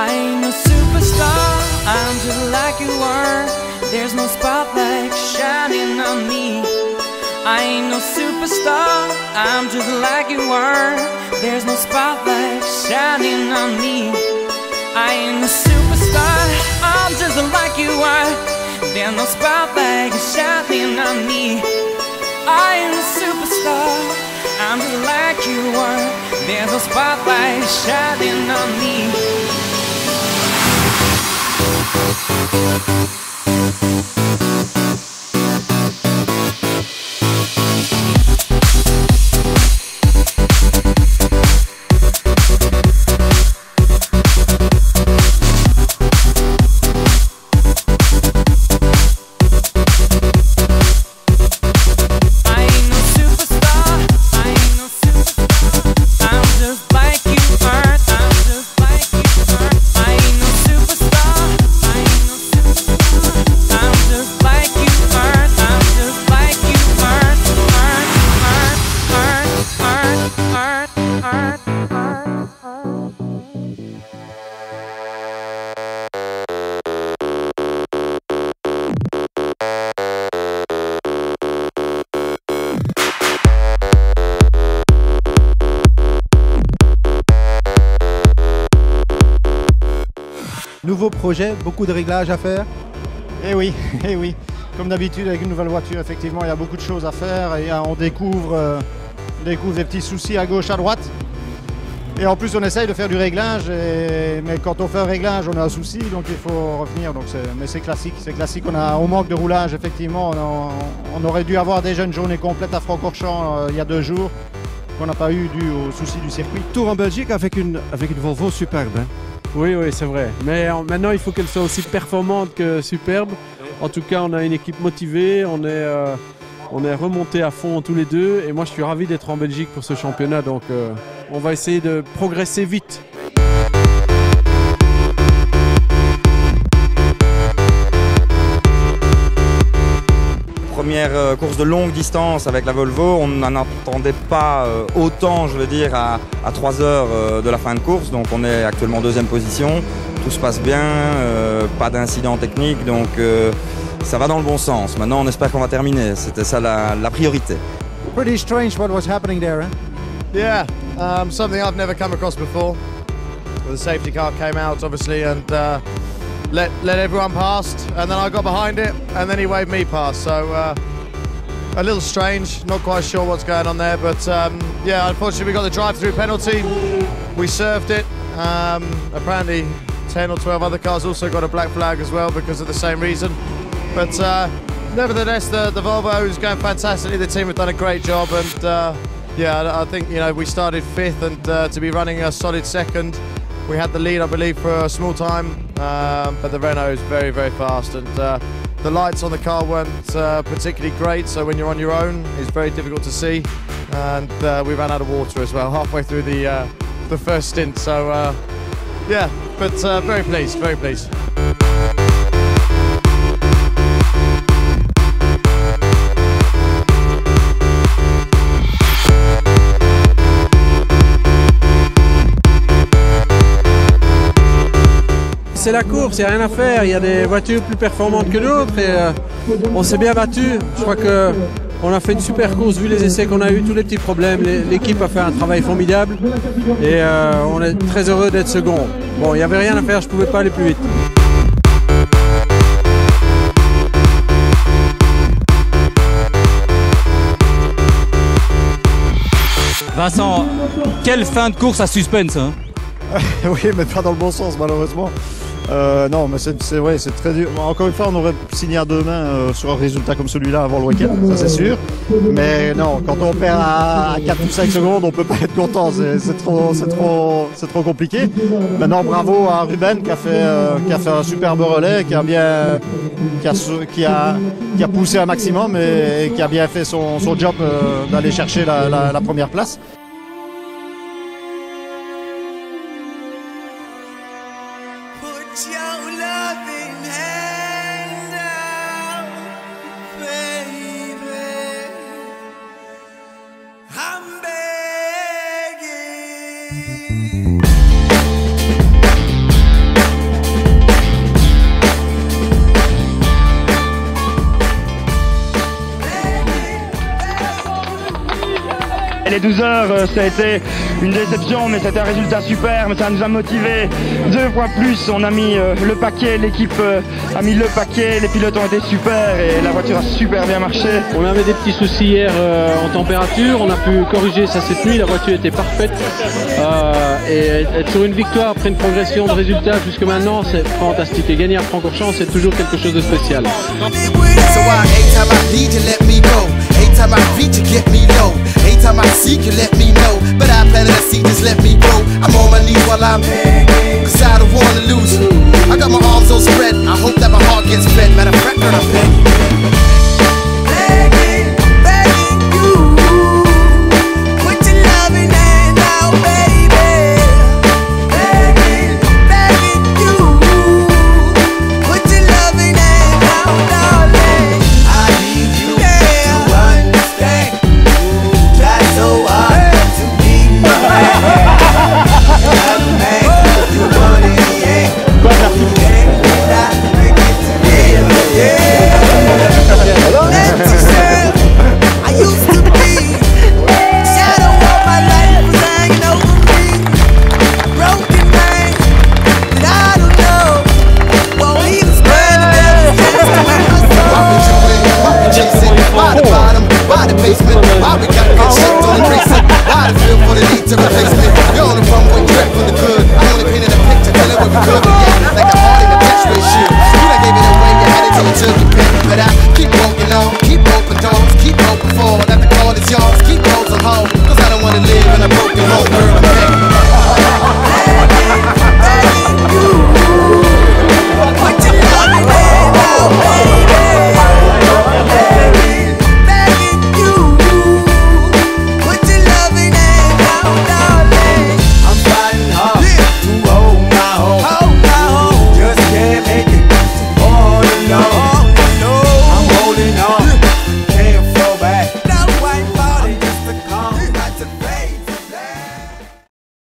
I ain't no superstar, I'm just like you are. There's no spotlight shining on me. I ain't no superstar, I'm just like you are. There's no spotlight shining on me. I ain't no superstar, I'm just like you are. There's no spotlight shining on me. I ain't no superstar, I'm just like you are. There's no spotlight shining on me. Nouveau projet, beaucoup de réglages à faire. Eh oui, eh oui. Comme d'habitude avec une nouvelle voiture, effectivement, il y a beaucoup de choses à faire et on découvre des petits soucis à gauche, à droite. Et en plus, on essaye de faire du réglage, mais quand on fait un réglage, on a un souci, donc il faut revenir. Mais c'est classique, on manque de roulage, effectivement. On aurait dû avoir déjà une journée complète à Francorchamps il y a 2 jours, qu'on n'a pas eu dû au souci du circuit. Tour en Belgique avec une Volvo superbe. Hein. Oui, c'est vrai. Mais maintenant, il faut qu'elle soit aussi performante que superbe. En tout cas, on a une équipe motivée, on est remontés à fond tous les deux. Et moi, je suis ravi d'être en Belgique pour ce championnat. Donc, on va essayer de progresser vite. Première course de longue distance avec la Volvo, on n'en attendait pas autant, je veux dire, à 3 heures de la fin de course. Donc on est actuellement en 2e position, tout se passe bien, pas d'incident technique, donc ça va dans le bon sens. Maintenant on espère qu'on va terminer, c'était ça la priorité. Pretty strange what was happening there, hein? Yeah, something I've never come across before. The safety car came out obviously and let everyone past, and then I got behind it, and then he waved me past. So a little strange, not quite sure what's going on there, but yeah, unfortunately we got the drive-through penalty. We served it. Apparently 10 or 12 other cars also got a black flag as well because of the same reason. But nevertheless, the Volvo is going fantastically. The team have done a great job, and yeah, I think we started 5th, and to be running a solid 2nd. We had the lead, I believe, for a small time, but the Renault is very, very fast, and the lights on the car weren't particularly great, so when you're on your own, it's very difficult to see, and we ran out of water as well halfway through the first stint, so yeah, but very pleased, very pleased. C'est la course, il n'y a rien à faire, il y a des voitures plus performantes que d'autres et on s'est bien battu. Je crois qu'on a fait une super course vu les essais qu'on a eu, tous les petits problèmes. L'équipe a fait un travail formidable et on est très heureux d'être second. Bon, il n'y avait rien à faire, je ne pouvais pas aller plus vite. Vincent, quelle fin de course à suspense, hein? Oui, mais pas dans le bon sens malheureusement. Non, mais c'est vrai, c'est très dur. Encore une fois, on aurait signé à 2 mains sur un résultat comme celui-là avant le week-end, ça c'est sûr. Mais non, quand on perd à 4 ou 5 secondes, on peut pas être content, c'est trop compliqué. Maintenant, bravo à Ruben qui a fait un superbe relais, qui a poussé un maximum et qui a bien fait son job d'aller chercher la première place. Les 12 heures, ça a été une déception, mais c'était un résultat super, mais ça nous a motivés 2 fois plus. On a mis le paquet, l'équipe a mis le paquet, les pilotes ont été super et la voiture a super bien marché. On avait des petits soucis hier en température, on a pu corriger ça cette nuit, la voiture était parfaite. Et être sur une victoire après une progression de résultats jusque maintenant, c'est fantastique. Et gagner à Francorchamps, c'est toujours quelque chose de spécial. Anytime I reach, you get me low. Anytime I seek, you let me know. But I planted a seed, just let me grow. I'm on my knees while I'm